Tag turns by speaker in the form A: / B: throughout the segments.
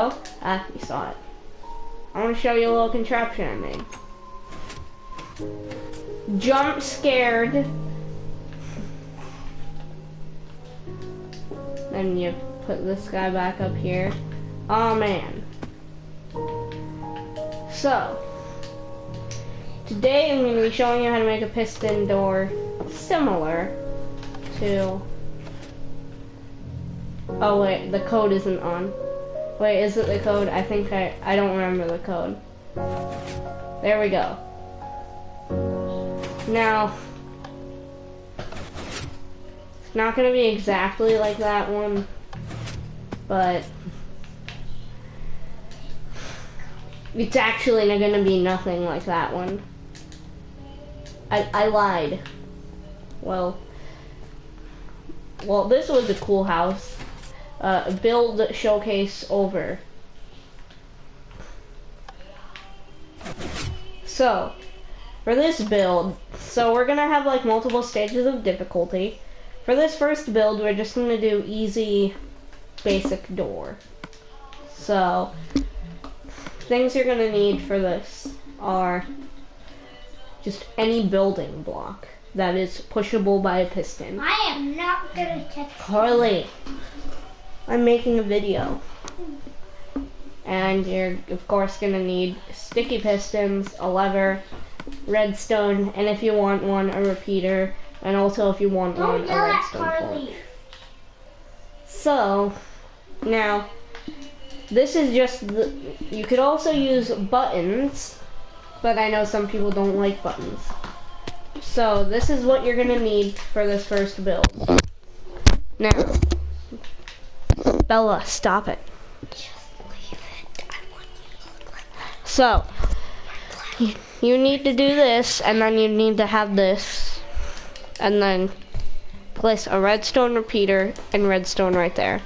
A: go. You saw it. I want to show you a little contraption I made. Jump scared. Then you put this guy back up here. Oh man. So, today I'm going to be showing you how to make a piston door similar to... Oh wait, the code isn't on. Wait, is it the code? I think I don't remember the code. There we go. Now, it's not going to be exactly like that one, but it's actually going to be nothing like that one. I lied. Well, this was a cool house. Build showcase over. So, for this build, so we're gonna have like multiple stages of difficulty. For this first build, we're just gonna do easy, basic door. So, things you're gonna need for this are just any building block that is pushable by a piston.
B: I am not gonna touch
A: Carly, I'm making a video. And you're of course gonna need sticky pistons, a lever, redstone, and if you want one, a repeater, and also if you want one, a redstone torch. So, now, this is just the, you could also use buttons, but I know some people don't like buttons. So, this is what you're gonna need for this first build. Now, Bella, stop it.
B: Just leave it. I want you to look like that.
A: So, you need to do this, and then you need to have this, and then place a redstone repeater and redstone right there.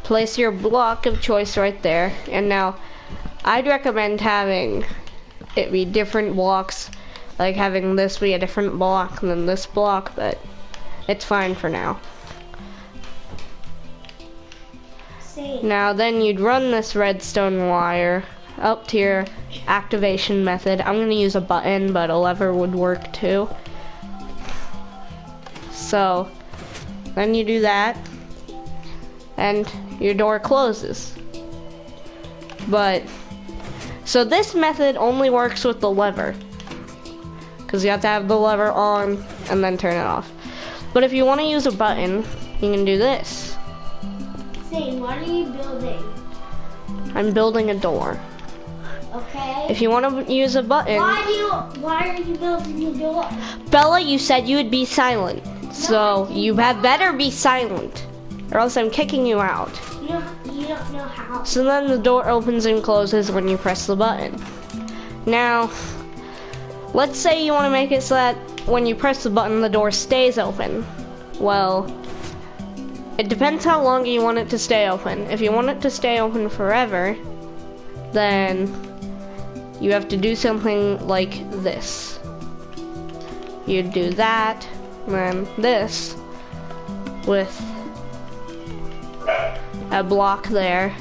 A: Place your block of choice right there, and now, I'd recommend having it be different blocks, like having this be a different block than this block, but it's fine for now. Now then you'd run this redstone wire up to your activation method. I'm going to use a button, but a lever would work too. So then you do that and your door closes. But so this method only works with the lever, because you have to have the lever on and then turn it off. But if you want to use a button, you can do this.
B: What are you building?
A: I'm building a door.
B: Okay.
A: If you want to use a button...
B: Why are you building a door?
A: Bella, you said you would be silent. So you had better be silent, or else I'm kicking you out.
B: You don't know how.
A: So then the door opens and closes when you press the button. Now, let's say you want to make it so that when you press the button, the door stays open. Well, it depends how long you want it to stay open. If you want it to stay open forever, then you have to do something like this. You do that, and then this, with a block there,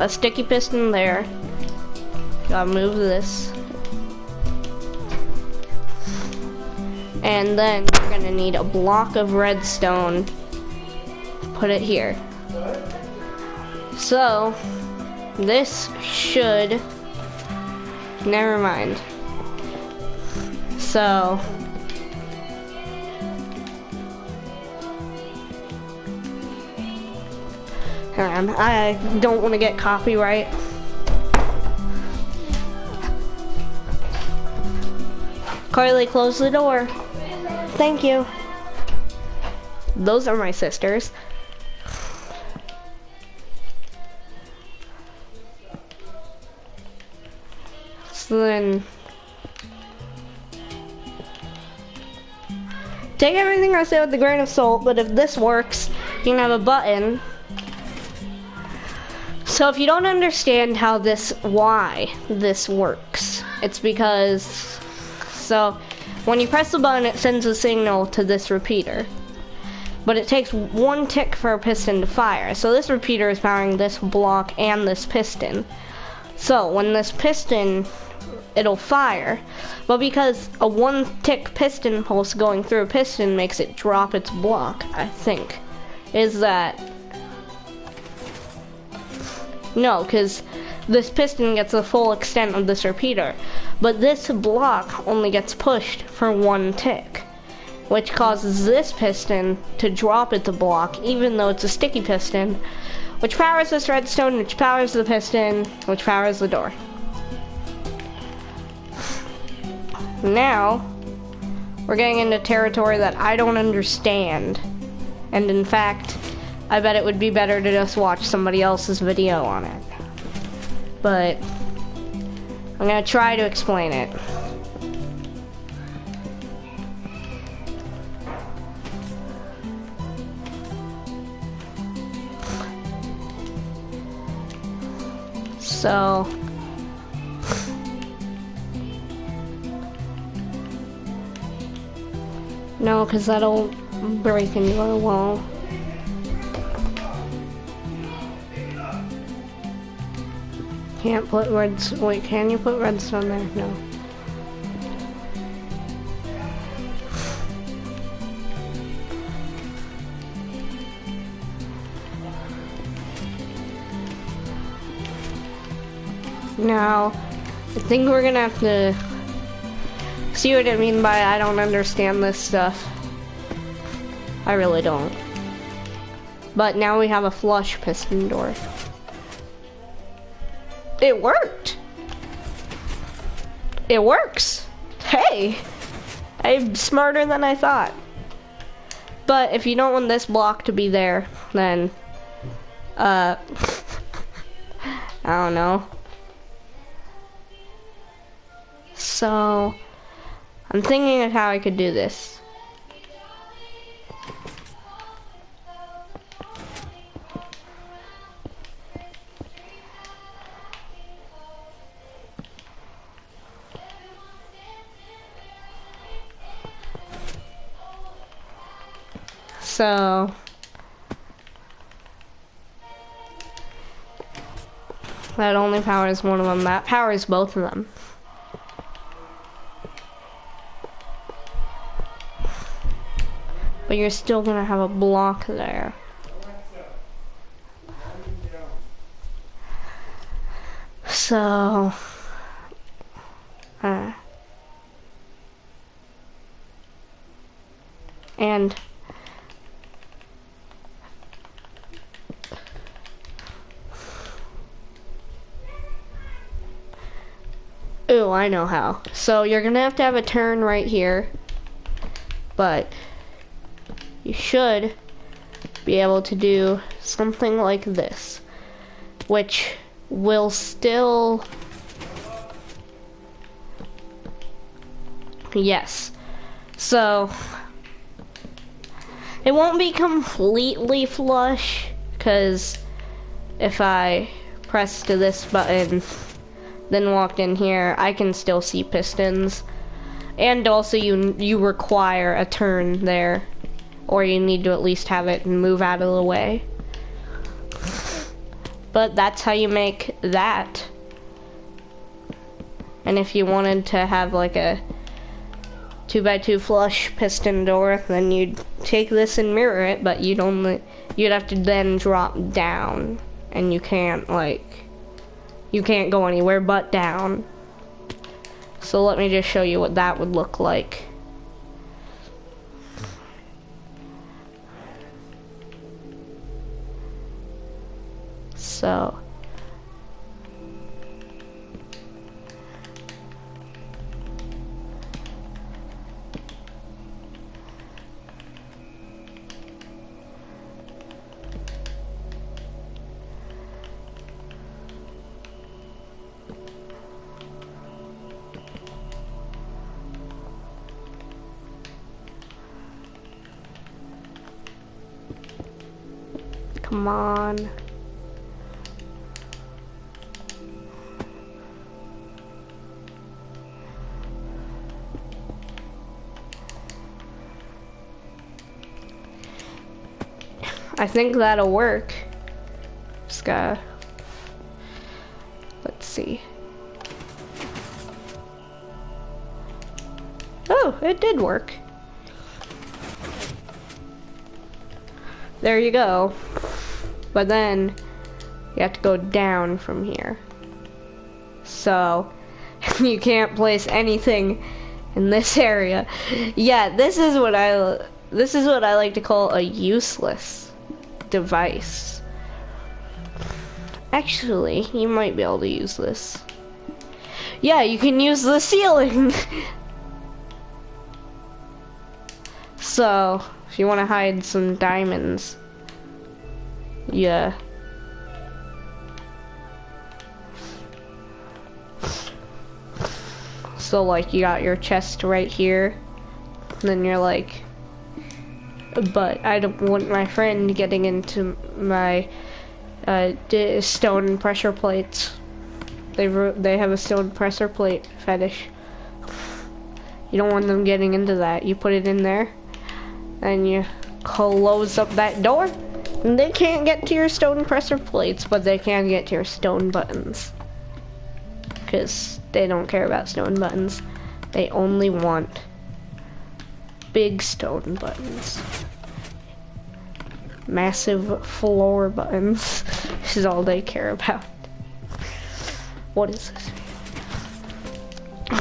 A: a sticky piston there. Gotta move this. And then you're gonna need a block of redstone. Put it here. So, this should, never mind. So, hang on, I don't want to get copyright. Carly, close the door. Thank you. Those are my sisters. So then, take everything I say with a grain of salt, but if this works, you can have a button. So if you don't understand how why this works, it's because, so when you press the button, it sends a signal to this repeater. but it takes 1 tick for a piston to fire. So this repeater is powering this block and this piston. So when this piston, it'll fire, but because a 1 tick piston pulse going through a piston makes it drop its block, I think. Is that... No, because this piston gets the full extent of this repeater, but this block only gets pushed for 1 tick, which causes this piston to drop its block, even though it's a sticky piston, which powers this redstone, which powers the piston, which powers the door. Now, we're getting into territory that I don't understand, and in fact, I bet it would be better to just watch somebody else's video on it. But I'm gonna try to explain it. So no, because that'll break into our wall. Can't put reds. Wait, can you put redstone there? No. Now, I think we're gonna have to see what I mean by I don't understand this stuff. I really don't. But now we have a flush piston door. It worked! It works! Hey! I'm smarter than I thought. But if you don't want this block to be there, then, I don't know. So, I'm thinking of how I could do this. So, that only powers one of them. That powers both of them. But you're still gonna have a block there. So, and ooh, I know how. So you're gonna have to have a turn right here, but you should be able to do something like this, which will still, yes. So it won't be completely flush, because if I press to this button, then walked in here, I can still see pistons. And also you require a turn there, or you need to at least have it move out of the way. But that's how you make that. And if you wanted to have like a 2x2 flush piston door, then you'd take this and mirror it, but you'd have to then drop down, and you can't go anywhere but down. So let me just show you what that would look like. So come on. I think that'll work. Just gotta, let's see. Oh, it did work. There you go. But then you have to go down from here. So you can't place anything in this area. Yeah, this is what I like to call a useless device. Actually, you might be able to use this. Yeah, you can use the ceiling. So, if you want to hide some diamonds, yeah. So like you got your chest right here, and then you're like, but I don't want my friend getting into my stone pressure plates. They have a stone pressure plate fetish. You don't want them getting into that. You put it in there, and you close up that door, and they can't get to your stone pressure plates, but they can get to your stone buttons. Because they don't care about stone buttons. They only want big stone buttons. Massive floor buttons is all they care about. What is this?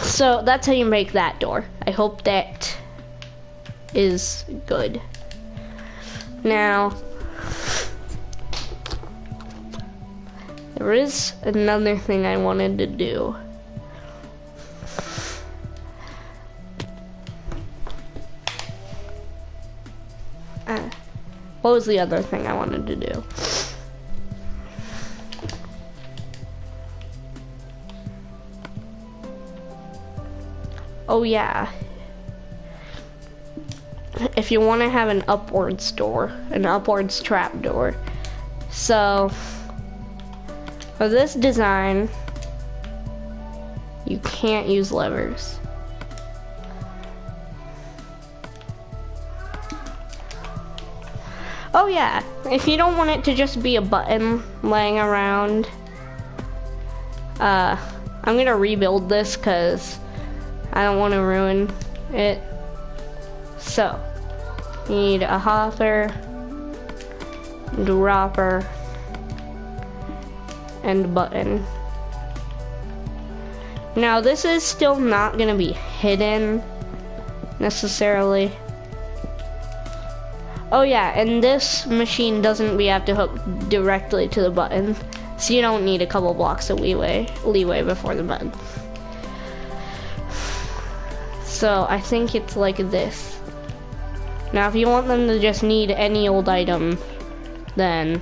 A: So that's how you make that door. I hope that is good. Now, there is another thing I wanted to do. What was the other thing I wanted to do? Oh yeah. If you want to have an upwards door, an upwards trap door. So, for this design, you can't use levers. Oh yeah, if you don't want it to just be a button laying around, I'm gonna rebuild this because I don't want to ruin it. So, you need a hopper, dropper, and a button. Now this is still not gonna be hidden necessarily. Oh yeah, and this machine doesn't have to hook directly to the button, so you don't need a couple blocks of leeway before the button. So I think it's like this. Now if you want them to just need any old item, then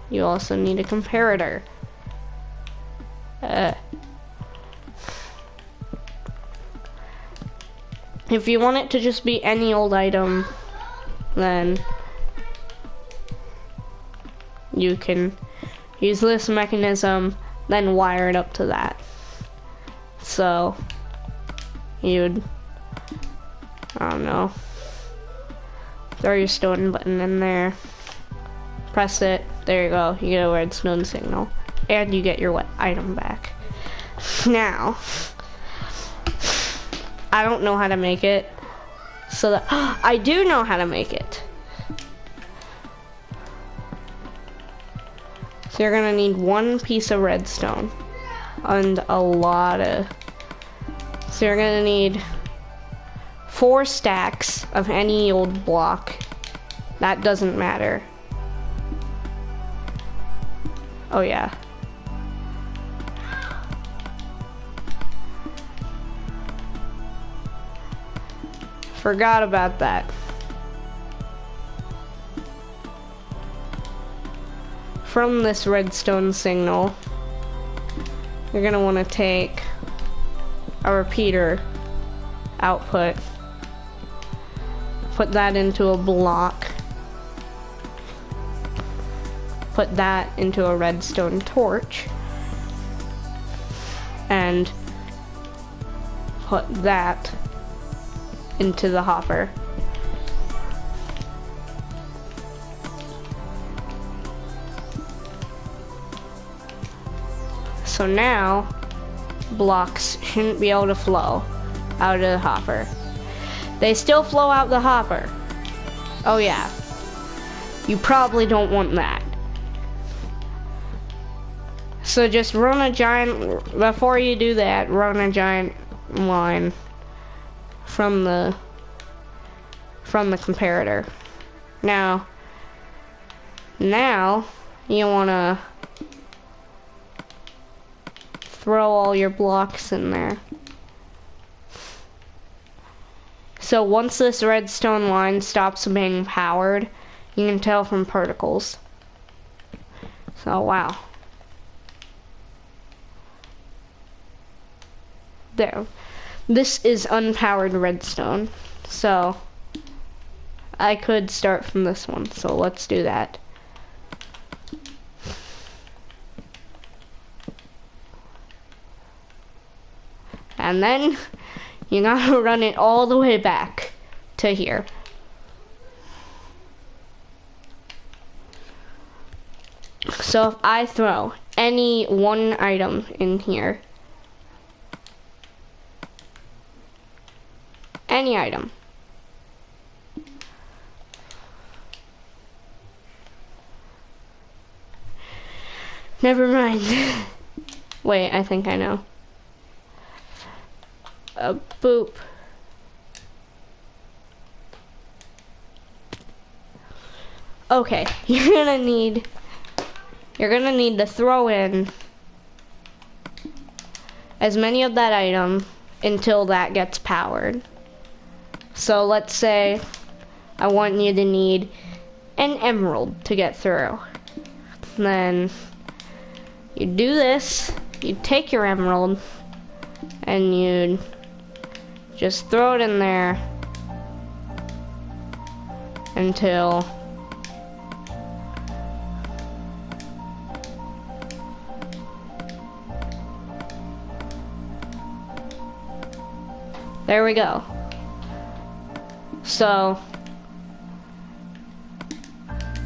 A: you also need a comparator. If you want it to just be any old item, then you can use this mechanism, then wire it up to that. So you'd, I don't know, throw your stone button in there, press it, there you go, you get a redstone signal, and you get your wet item back. Now, I don't know how to make it, so that, I do know how to make it. So you're gonna need one piece of redstone and a lot of, so you're gonna need 4 stacks of any old block. That doesn't matter. Oh yeah. Forgot about that. From this redstone signal, you're gonna want to take a repeater output, put that into a block, put that into a redstone torch, and put that into the hopper. So now, blocks shouldn't be able to flow out of the hopper. They still flow out the hopper. Oh yeah. You probably don't want that. So just run a giant, before you do that, run a giant line from the comparator. Now you wanna throw all your blocks in there. So once this redstone line stops being powered, you can tell from particles. So wow. There. This is unpowered redstone. So I could start from this one. So let's do that. And then you gotta run it all the way back to here. So if I throw any one item in here, any item, never mind. Wait, I think I know. Boop. Okay, you're gonna need to throw in as many of that item until that gets powered. So let's say I want you to need an emerald to get through. Then you do this, you take your emerald, and you just throw it in there until there we go. So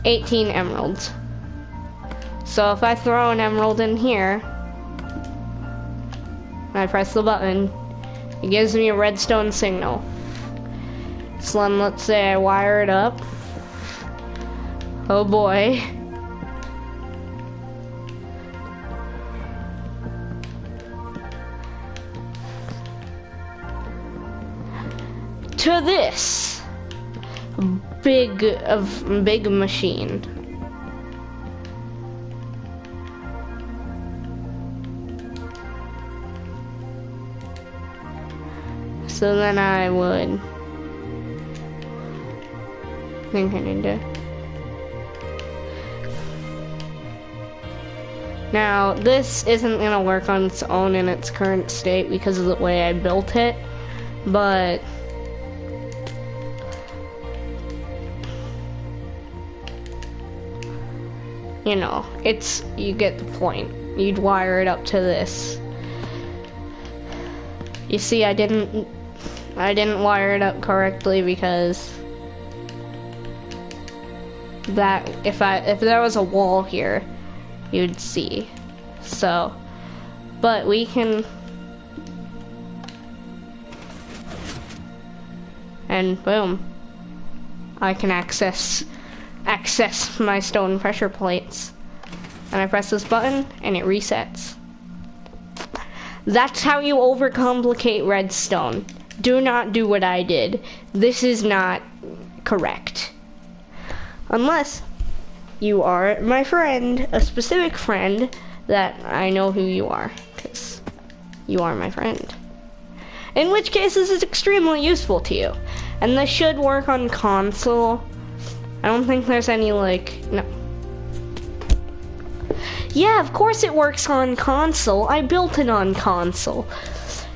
A: 18 emeralds. So if I throw an emerald in here, and I press the button, it gives me a redstone signal. So then let's say I wire it up. Oh boy. To this big machine. So then I would think I need to. Now this isn't gonna work on its own in its current state because of the way I built it, but you know, you get the point. You'd wire it up to this. You see, I didn't wire it up correctly because that if there was a wall here, you'd see. So, but we can, and boom, I can access my stone pressure plates. And I press this button and it resets. That's how you overcomplicate redstone. Do not do what I did. This is not correct. Unless you are my friend, a specific friend that I know who you are, because you are my friend. In which case this is extremely useful to you. And this should work on console. I don't think there's any no. Yeah, of course it works on console. I built it on console.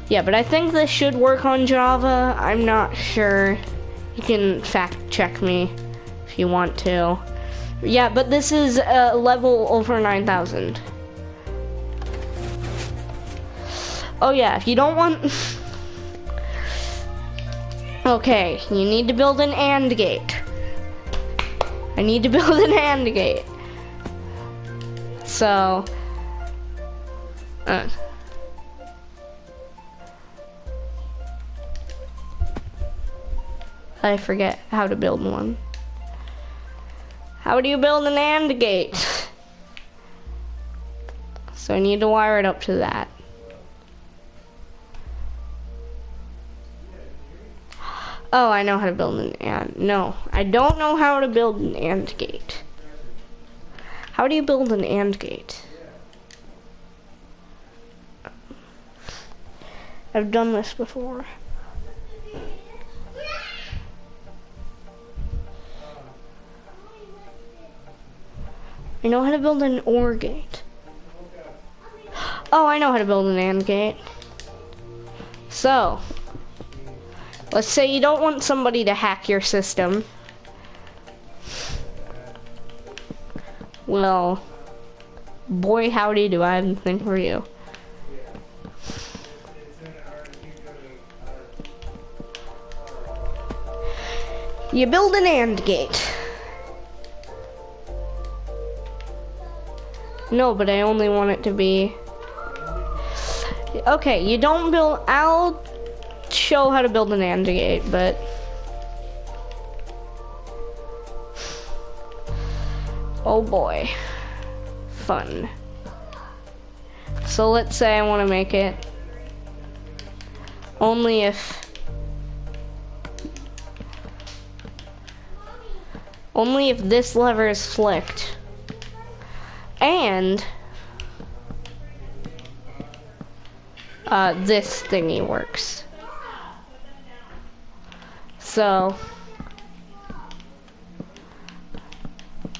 A: Yeah, but I think this should work on Java. I'm not sure. You can fact check me if you want to. Yeah, but this is level over 9,000. Oh yeah, if you don't want... Okay, you need to build an AND gate. I need to build an AND gate. So, Uh. I forget how to build one. How do you build an AND gate? So I need to wire it up to that. Oh, I know how to build an AND. No, I don't know how to build an AND gate. How do you build an AND gate? I've done this before. I know how to build an OR gate. Oh, I know how to build an AND gate. So, let's say you don't want somebody to hack your system. Well, boy howdy do I have a thing for you. You build an AND gate. No, but I only want it to be... Okay, you don't build... I'll show how to build an AND gate, but... Oh boy. Fun. So let's say I want to make it only if... Only if this lever is flicked. And this thingy works. So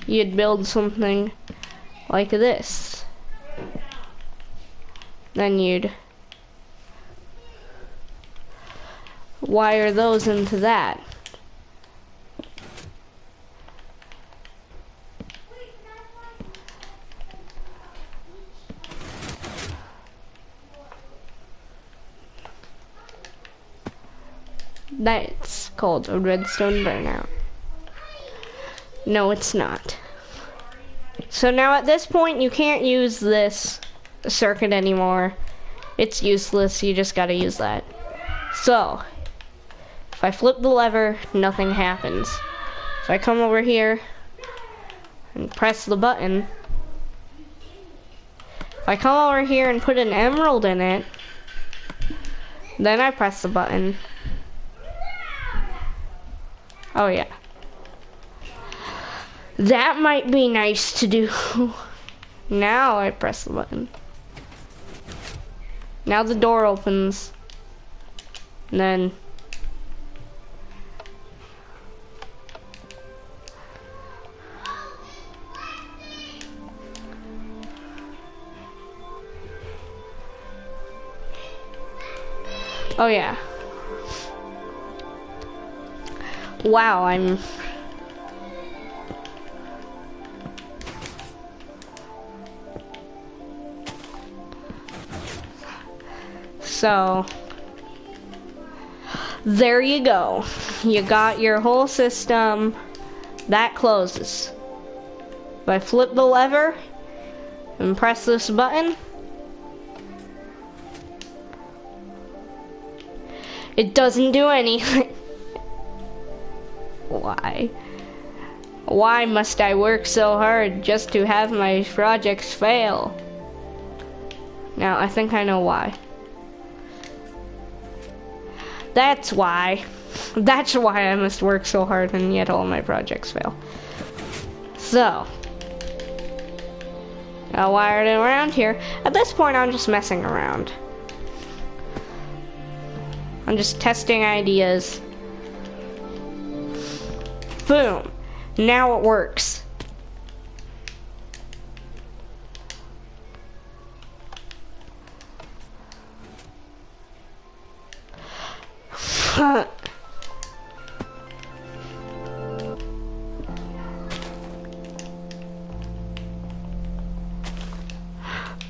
A: you'd build something like this. Then you'd wire those into that. That's called a redstone burnout. No, it's not. So now at this point, you can't use this circuit anymore. It's useless, you just gotta use that. So, if I flip the lever, nothing happens. If I come over here and press the button, if I come over here and put an emerald in it, then I press the button. Oh yeah. That might be nice to do. Now I press the button. Now the door opens. And then oh yeah. Wow, I'm... So, there you go. You got your whole system. That closes. If I flip the lever and press this button, it doesn't do anything. Why? Why must I work so hard just to have my projects fail? Now, I think I know why. That's why. That's why I must work so hard and yet all my projects fail. So, I wired it around here. At this point, I'm just messing around. I'm just testing ideas. Boom. Now it works.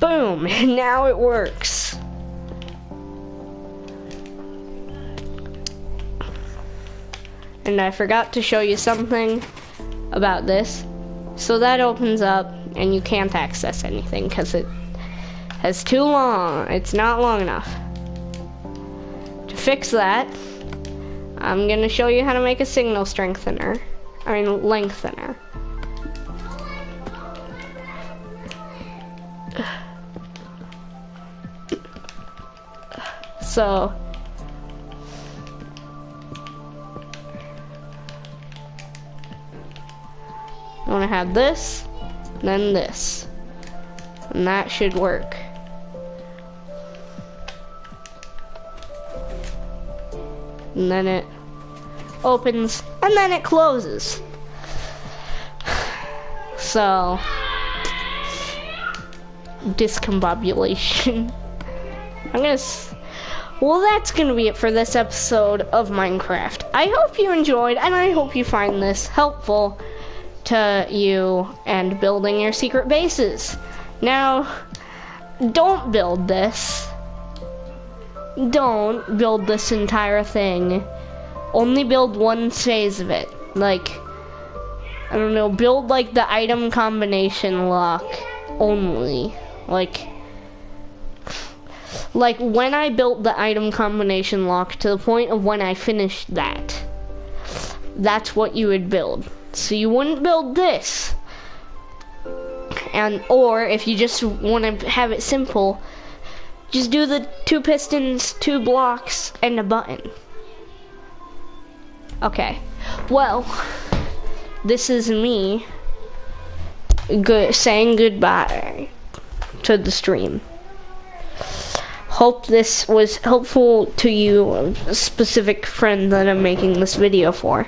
A: Boom. Now it works. And I forgot to show you something about this. So that opens up and you can't access anything because it It's too long. It's not long enough. To fix that, I'm gonna show you how to make a signal strengthener. I mean, lengthener. So, you wanna have this, then this, and that should work. And then it opens, and then it closes. So, discombobulation. Well, that's gonna be it for this episode of Minecraft. I hope you enjoyed, and I hope you find this helpful to you and building your secret bases. Now, don't build this. Don't build this entire thing. Only build one phase of it. Like, I don't know, build like the item combination lock only. Like when I built the item combination lock to the point of when I finished that, that's what you would build. So you wouldn't build this. Or if you just want to have it simple, just do the 2 pistons, 2 blocks, and a button. Okay, well, this is me saying goodbye to the stream. Hope this was helpful to you, a specific friend that I'm making this video for.